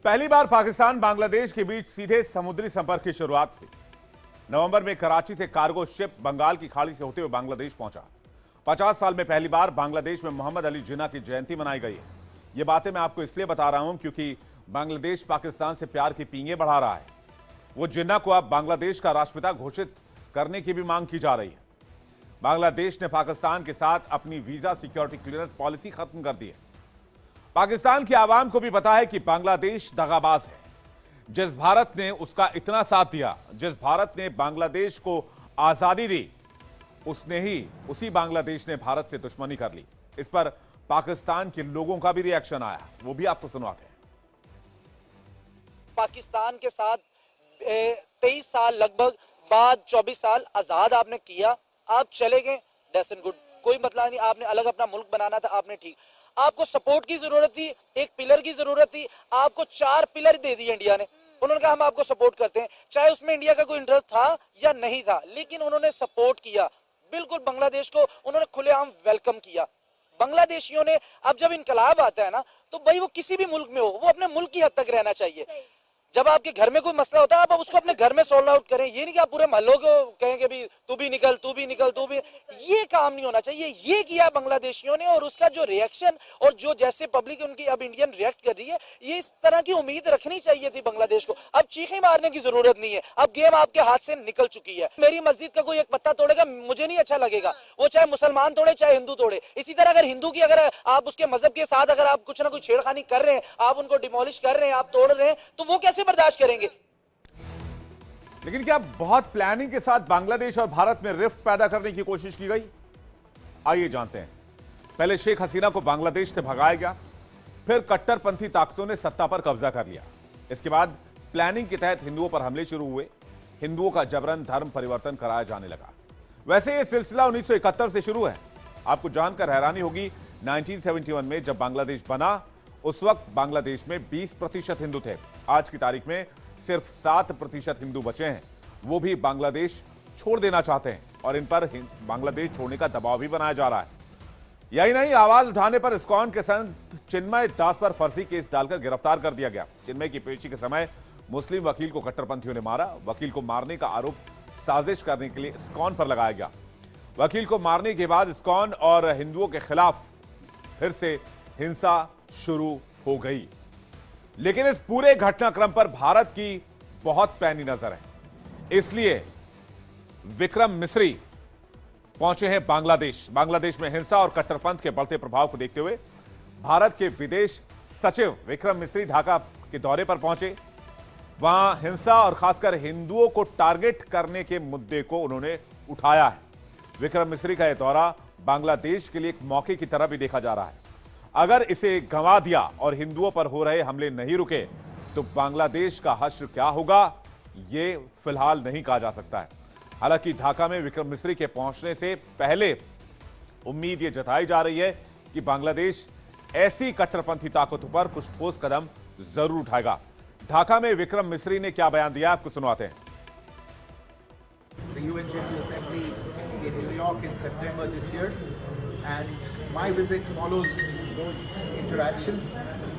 पहली बार पाकिस्तान बांग्लादेश के बीच सीधे समुद्री संपर्क की शुरुआत हुई। नवंबर में कराची से कार्गो शिप बंगाल की खाड़ी से होते हुए बांग्लादेश पहुंचा। 50 साल में पहली बार बांग्लादेश में मोहम्मद अली जिन्ना की जयंती मनाई गई है। ये बातें मैं आपको इसलिए बता रहा हूं क्योंकि बांग्लादेश पाकिस्तान से प्यार की पींगे बढ़ा रहा है। वो जिन्ना को अब बांग्लादेश का राष्ट्रपिता घोषित करने की भी मांग की जा रही है। बांग्लादेश ने पाकिस्तान के साथ अपनी वीजा सिक्योरिटी क्लियरेंस पॉलिसी खत्म कर दी है। पाकिस्तान की आवाम को भी पता है कि बांग्लादेश दगाबाज है। जिस भारत ने उसका इतना साथ दिया, जिस भारत ने बांग्लादेश को आजादी दी, उसी बांग्लादेश ने भारत से दुश्मनी कर ली। इस पर पाकिस्तान के लोगों का भी रिएक्शन आया, वो भी आपको सुनवाते हैं। पाकिस्तान के साथ 23 साल लगभग बाद 24 साल आजाद आपने किया, आप चले गए, डेस एंड गुड, कोई मतलब नहीं। आपने अलग अपना मुल्क बनाना था, आपने ठीक। आपको सपोर्ट की जरूरत थी, एक पिलर की जरूरत थी, आपको 4 पिलर दे दिए इंडिया ने। उन्होंने कहा हम आपको सपोर्ट करते हैं, चाहे उसमें इंडिया का कोई इंटरेस्ट था या नहीं था, लेकिन उन्होंने सपोर्ट किया। बिल्कुल बांग्लादेश को उन्होंने खुलेआम वेलकम किया। बांग्लादेशियों ने, अब जब इनकलाब आता है ना, तो भाई वो किसी भी मुल्क में हो, वो अपने मुल्क की हद तक रहना चाहिए। जब आपके घर में कोई मसला होता है, आप उसको अपने घर में सॉल्व आउट करें। ये नहीं कि आप पूरे मोहल्लों को कहें कि भी तू भी निकल, तू भी निकल, तू भी। ये काम नहीं होना चाहिए। ये किया बांग्लादेशियों ने, और उसका जो रिएक्शन और जो जैसे पब्लिक उनकी अब इंडियन रिएक्ट कर रही है, ये इस तरह की उम्मीद रखनी चाहिए थी बांग्लादेश को। अब चीखें मारने की जरूरत नहीं है, अब गेम आपके हाथ से निकल चुकी है। मेरी मस्जिद का कोई एक पत्ता तोड़ेगा, मुझे नहीं अच्छा लगेगा, वो चाहे मुसलमान तोड़े चाहे हिंदू तोड़े। इसी तरह अगर हिंदू की, अगर आप उसके मजहब के साथ अगर आप कुछ ना कुछ छेड़खानी कर रहे हैं, आप उनको डिमोलिश कर रहे हैं, आप तोड़ रहे हैं, तो वो कैसे बर्दाश्त करेंगे? लेकिन क्या बहुत प्लानिंग के साथ बांग्लादेश और भारत में रिफ्ट पैदा करने की कोशिश की गई? आइए जानते हैं। पहले शेख हसीना को बांग्लादेश से भगाया गया, फिर कट्टरपंथी ताकतों ने सत्ता पर कब्जा कर लिया। इसके बाद प्लानिंग के तहत हिंदुओं पर हमले शुरू हुए, हिंदुओं का जबरन धर्म परिवर्तन कराया जाने लगा। वैसे यह सिलसिला 1971 से शुरू है। आपको जानकर हैरानी होगी, 1971 में जब बांग्लादेश बना, उस वक्त बांग्लादेश में 20% हिंदू थे। आज की तारीख में सिर्फ 7% हिंदू बचे हैं। वो भी बांग्लादेश छोड़ देना चाहते हैं और इन पर बांग्लादेश छोड़ने का दबाव भी बनाया जा रहा है। यही नहीं, आवाज उठाने पर इस्कॉन के संत चिन्मय दास पर फर्जी केस डालकर गिरफ्तार कर दिया गया। चिन्मय की पेशी के समय मुस्लिम वकील को कट्टरपंथियों ने मारा। वकील को मारने का आरोप साजिश करने के लिए इस्कॉन पर लगाया गया। वकील को मारने के बाद इस्कॉन और हिंदुओं के खिलाफ फिर से हिंसा शुरू हो गई। लेकिन इस पूरे घटनाक्रम पर भारत की बहुत पैनी नजर है। इसलिए विक्रम मिस्री पहुंचे हैं बांग्लादेश में हिंसा और कट्टरपंथ के बढ़ते प्रभाव को देखते हुए भारत के विदेश सचिव विक्रम मिस्री ढाका के दौरे पर पहुंचे। वहां हिंसा और खासकर हिंदुओं को टारगेट करने के मुद्दे को उन्होंने उठाया है। विक्रम मिस्री का यह दौरा बांग्लादेश के लिए एक मौके की तरह भी देखा जा रहा है। अगर इसे गंवा दिया और हिंदुओं पर हो रहे हमले नहीं रुके, तो बांग्लादेश का हश्र क्या होगा, यह फिलहाल नहीं कहा जा सकता है। हालांकि ढाका में विक्रम मिस्री के पहुंचने से पहले उम्मीद यह जताई जा रही है कि बांग्लादेश ऐसी कट्टरपंथी ताकतों पर कुछ ठोस कदम जरूर उठाएगा। ढाका में विक्रम मिस्री ने क्या बयान दिया, आपको सुनवाते हैं। The UN General Assembly in New York in September this year, and my visit follows those interactions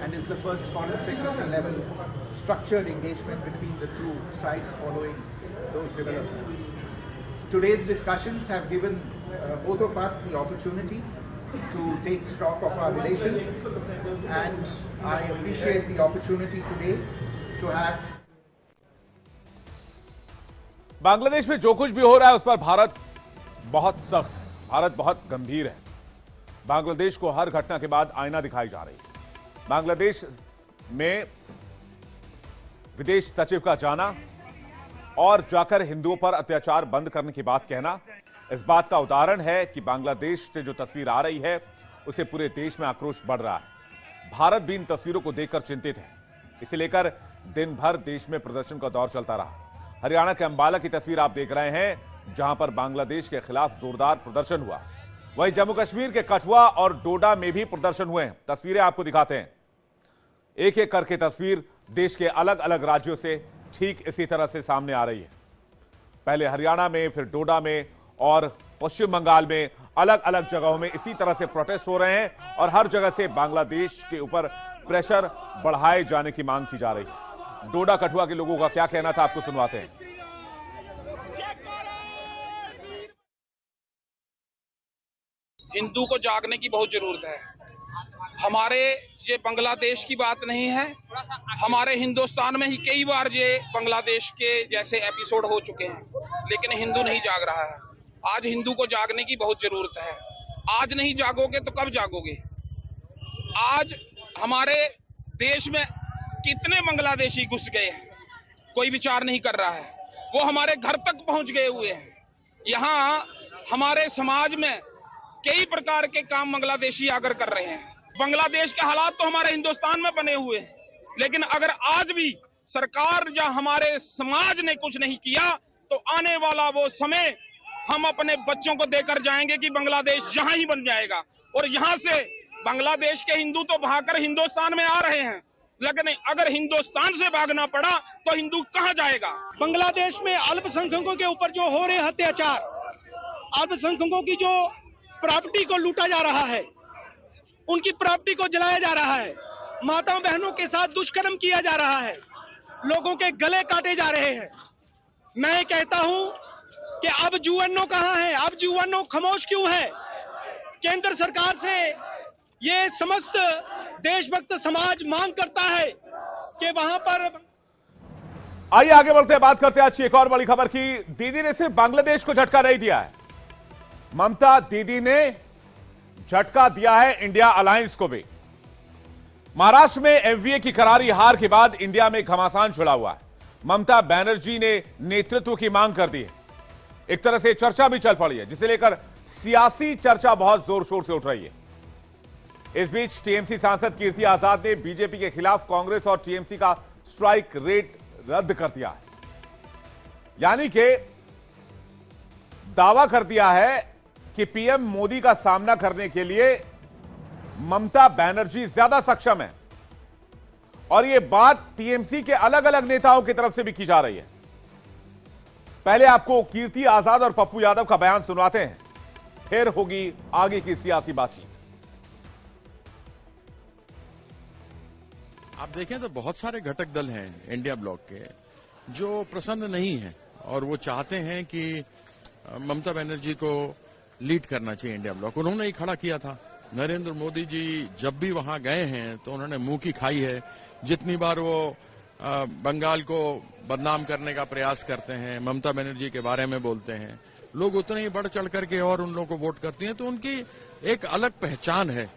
and is the first foreign secretary level structured engagement between the two sides following those developments. Today's discussions have given both of us the opportunity to take stock of our relations, and I appreciate the opportunity today to have Bangladesh में जो कुछ भी हो रहा है उस पर भारत बहुत सख्त है, भारत बहुत गंभीर है। बांग्लादेश को हर घटना के बाद आईना दिखाई जा रही है। बांग्लादेश में विदेश सचिव का जाना और जाकर हिंदुओं पर अत्याचार बंद करने की बात कहना इस बात का उदाहरण है कि बांग्लादेश से जो तस्वीर आ रही है उसे पूरे देश में आक्रोश बढ़ रहा है। भारत भी इन तस्वीरों को देखकर चिंतित है। इसे लेकर दिन भर देश में प्रदर्शन का दौर चलता रहा। हरियाणा के अंबाला की तस्वीर आप देख रहे हैं, जहां पर बांग्लादेश के खिलाफ जोरदार प्रदर्शन हुआ। वहीं जम्मू कश्मीर के कठुआ और डोडा में भी प्रदर्शन हुए हैं। तस्वीरें आपको दिखाते हैं। एक एक करके तस्वीर देश के अलग अलग राज्यों से ठीक इसी तरह से सामने आ रही है। पहले हरियाणा में, फिर डोडा में और पश्चिम बंगाल में अलग अलग जगहों में इसी तरह से प्रोटेस्ट हो रहे हैं और हर जगह से बांग्लादेश के ऊपर प्रेशर बढ़ाए जाने की मांग की जा रही है। डोडा कठुआ के लोगों का क्या कहना था, आपको सुनवाते हैं। हिंदू को जागने की बहुत जरूरत है। हमारे ये बांग्लादेश की बात नहीं है, हमारे हिंदुस्तान में ही कई बार ये बांग्लादेश के जैसे एपिसोड हो चुके हैं, लेकिन हिंदू नहीं जाग रहा है। आज हिंदू को जागने की बहुत जरूरत है। आज नहीं जागोगे तो कब जागोगे? आज हमारे देश में कितने बांग्लादेशी घुस गए हैं, कोई विचार नहीं कर रहा है। वो हमारे घर तक पहुंच गए हुए हैं। यहाँ हमारे समाज में कई प्रकार के काम बांग्लादेशी आकर कर रहे हैं। बांग्लादेश के हालात तो हमारे हिंदुस्तान में बने हुए हैं, लेकिन अगर आज भी सरकार या हमारे समाज ने कुछ नहीं किया तो आने वाला वो समय हम अपने बच्चों को देकर जाएंगे कि बांग्लादेश यहाँ ही बन जाएगा। और यहाँ से बांग्लादेश के हिंदू तो भागकर हिंदुस्तान में आ रहे हैं, लेकिन अगर हिंदुस्तान से भागना पड़ा तो हिंदू कहाँ जाएगा? बांग्लादेश में अल्पसंख्यकों के ऊपर जो हो रहे अत्याचार, अल्पसंख्यकों की जो प्रॉपर्टी को लूटा जा रहा है, उनकी प्रॉपर्टी को जलाया जा रहा है, माताओं बहनों के साथ दुष्कर्म किया जा रहा है, लोगों के गले काटे जा रहे हैं। मैं कहता हूं कि अब यूएनओ कहां है? अब यूएनओ खामोश क्यों है? केंद्र सरकार से ये समस्त देशभक्त समाज मांग करता है कि वहां पर। आइए आगे बढ़ते हैं, बात करते हैं आज की एक और बड़ी खबर की। दीदी ने सिर्फ बांग्लादेश को झटका नहीं दिया है, ममता दीदी ने झटका दिया है इंडिया अलायंस को भी। महाराष्ट्र में एमवीए की करारी हार के बाद इंडिया में घमासान छिड़ा हुआ है। ममता बनर्जी ने नेतृत्व की मांग कर दी है। एक तरह से चर्चा भी चल पड़ी है, जिसे लेकर सियासी चर्चा बहुत जोर शोर से उठ रही है। इस बीच टीएमसी सांसद कीर्ति आजाद ने बीजेपी के खिलाफ कांग्रेस और टीएमसी का स्ट्राइक रेट रद्द कर दिया है, यानी कि दावा कर दिया है कि पीएम मोदी का सामना करने के लिए ममता बनर्जी ज्यादा सक्षम है। और यह बात टीएमसी के अलग अलग नेताओं की तरफ से भी की जा रही है। पहले आपको कीर्ति आजाद और पप्पू यादव का बयान सुनवाते हैं, फिर होगी आगे की सियासी बातचीत। आप देखें तो बहुत सारे घटक दल हैं इंडिया ब्लॉक के जो प्रसन्न नहीं हैं और वो चाहते हैं कि ममता बनर्जी को लीड करना चाहिए इंडिया ब्लॉक। उन्होंने ही खड़ा किया था। नरेंद्र मोदी जी जब भी वहां गए हैं तो उन्होंने मुंह की खाई है। जितनी बार वो बंगाल को बदनाम करने का प्रयास करते हैं, ममता बनर्जी के बारे में बोलते हैं, लोग उतने ही बढ़ चढ़ करके और उन लोगों को वोट करती हैं। तो उनकी एक अलग पहचान है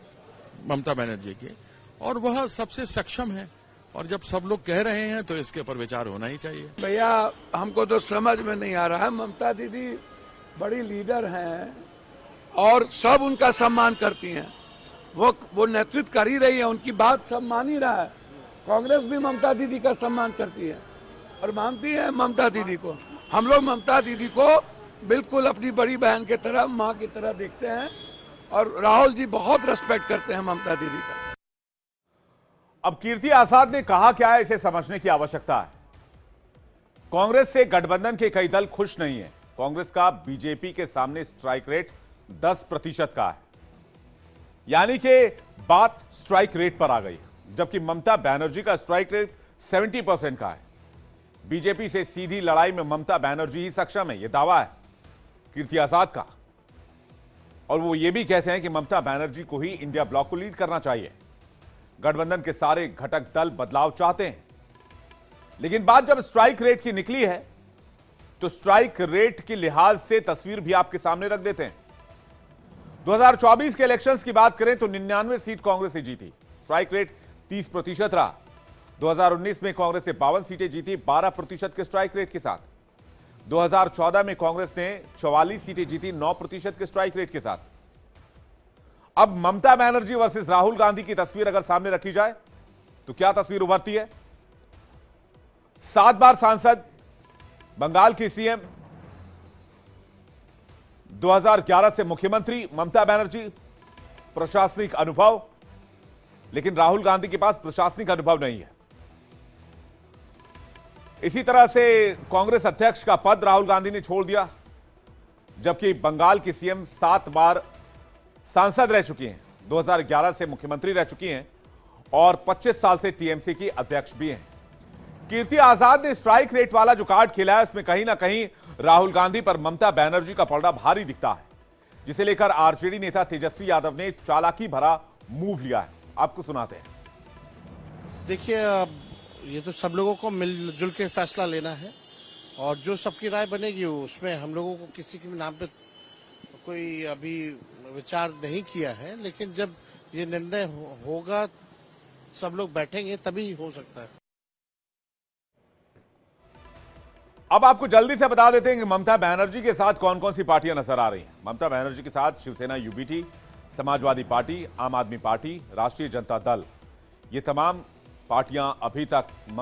ममता बनर्जी की और वह सबसे सक्षम है। और जब सब लोग कह रहे हैं तो इसके ऊपर विचार होना ही चाहिए। भैया हमको तो समझ में नहीं आ रहा है। ममता दीदी बड़ी लीडर हैं और सब उनका सम्मान करती हैं। वो नेतृत्व कर ही रही है, उनकी बात सब मान ही रहा है। कांग्रेस भी ममता दीदी का सम्मान करती है और मानती है ममता दीदी को। हम लोग ममता दीदी को बिल्कुल अपनी बड़ी बहन की तरह, माँ की तरह देखते हैं और राहुल जी बहुत रेस्पेक्ट करते हैं ममता दीदी का। अब कीर्ति आजाद ने कहा क्या है, इसे समझने की आवश्यकता है। कांग्रेस से गठबंधन के कई दल खुश नहीं है। कांग्रेस का बीजेपी के सामने स्ट्राइक रेट 10% का है, यानी कि बात स्ट्राइक रेट पर आ गई, जबकि ममता बनर्जी का स्ट्राइक रेट 70% का है। बीजेपी से सीधी लड़ाई में ममता बनर्जी ही सक्षम है, यह दावा है कीर्ति आजाद का। और वो ये भी कहते हैं कि ममता बनर्जी को ही इंडिया ब्लॉक को लीड करना चाहिए। गठबंधन के सारे घटक दल बदलाव चाहते हैं, लेकिन बात जब स्ट्राइक रेट की निकली है तो स्ट्राइक रेट के लिहाज से तस्वीर भी आपके सामने रख देते हैं। 2024 के इलेक्शंस की बात करें तो 99 सीट कांग्रेस से जीती, स्ट्राइक रेट 30% रहा। 2019 में कांग्रेस ने 52 सीटें जीती 12% के स्ट्राइक रेट के साथ। 2014 में कांग्रेस ने 44 सीटें जीती 9% के स्ट्राइक रेट के साथ। अब ममता बनर्जी वर्सेस राहुल गांधी की तस्वीर अगर सामने रखी जाए तो क्या तस्वीर उभरती है? 7 बार सांसद, बंगाल की सीएम, 2011 से मुख्यमंत्री ममता बनर्जी, प्रशासनिक अनुभव, लेकिन राहुल गांधी के पास प्रशासनिक अनुभव नहीं है। इसी तरह से कांग्रेस अध्यक्ष का पद राहुल गांधी ने छोड़ दिया, जबकि बंगाल की सीएम 7 बार सांसद रह चुकी हैं, 2011 से मुख्यमंत्री रह चुकी हैं और 25 साल से टीएमसी की अध्यक्ष भी हैं। कीर्ति आजाद ने स्ट्राइक रेट वाला जो कार्ड खेला है, उसमें कहीं ना कहीं राहुल गांधी पर ममता बनर्जी का पलड़ा भारी दिखता है, जिसे लेकर आरजेडी नेता तेजस्वी यादव ने चालाकी भरा मूव लिया है। आपको सुनाते हैं। देखिए, ये तो सब लोगों को मिलजुल के फैसला लेना है और जो सबकी राय बनेगी उसमें हम लोगों को किसी के नाम पे कोई अभी विचार नहीं किया है, लेकिन जब ये निर्णय होगा, सब लोग बैठेंगे तभी हो सकता है। अब आपको जल्दी से बता देते हैं कि ममता बनर्जी के साथ कौन कौन सी पार्टियां नजर आ रही हैं। ममता बनर्जी के साथ शिवसेना यूबीटी, समाजवादी पार्टी, आम आदमी पार्टी, राष्ट्रीय जनता दल, ये तमाम पार्टियां अभी तक